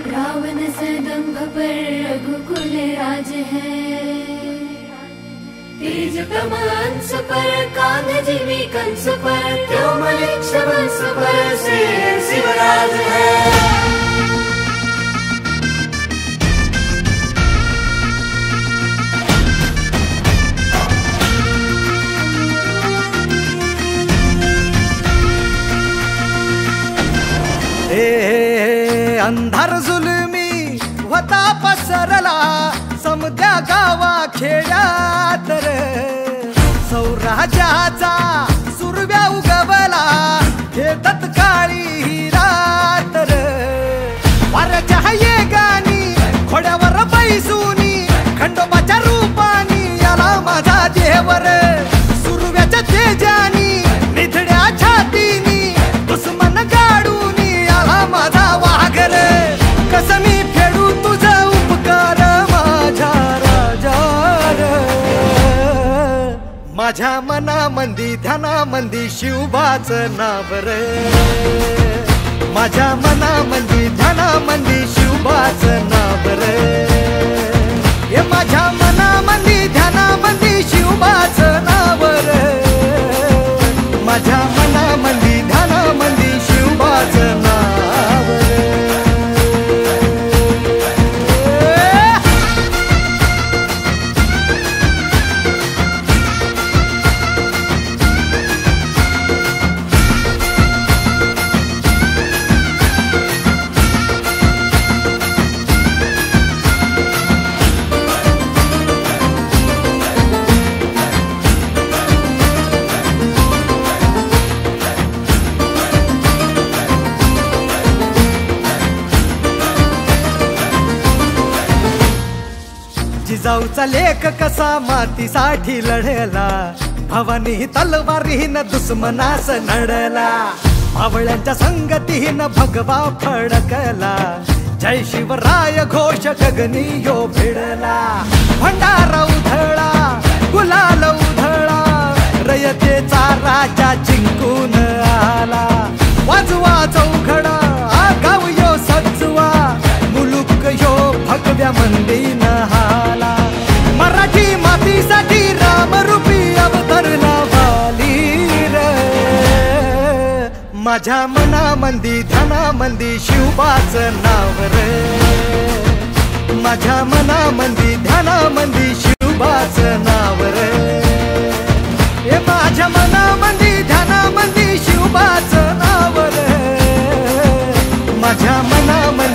रावण सदंभ पर रघुकुल राज है। तेज तमंस पर कांध जिमी कंस पर त्योमलिक्ष वंश पर से शिवराज है। अंधार जुलमी होता पसरला समद्या गावा खेड्यात रे। सौराज्याचा सुरव्या उगवला हे तत्काळी ही रात रे। वाऱ्याच्या येगानी खोड्यावर बैसूनी खंडोबाच्या रूपानी याला माझा देवर। सुरव्याच्या तेजानी निधड्या छातीनी दुश्मन गाडून याला माझा वाघर। कसं मी फेडू तुझा उपकार माझ्या राजा रे। माझ्या मनामंदी ध्यानामंदी शिवबाचं नाव रे। माझ्या मनामंदी ध्यानामंदी शिवबाचं नाव रे। हे माझ्या मनामंदी ध्यानामंदी शिवबाचं नाव रे। माझ्या मनामंदी ध्यानामंदी शिवबाचं नाव रे। जिजाऊचा लेख कसा मातीसाठी लढला भवानी तलवारीन दुश्मनास नडला। मावळ्यांच्या संगतीन भगवा फडकला जय शिवराय घोष गगनी यो भिडला। भंडारा उधळा गुलाल उधळा रयतेचा राजा जिंकून आला। वाजवा चौघडा गाव यो सजवा मुलुक यो भगव्या मंदीन हाला। मराठी मातीसाठी रामरूपी अवतरला वाली रे। माझ्या मनामंदी ध्यानामंदी शिवबाचं नाव रे। माझ्या मनामंदी ध्यानामंदी शिवबाचं नाव रे। हे माझ्या मनामंदी ध्यानामंदी शिवबाचं नाव रे। माझ्या मनामंदी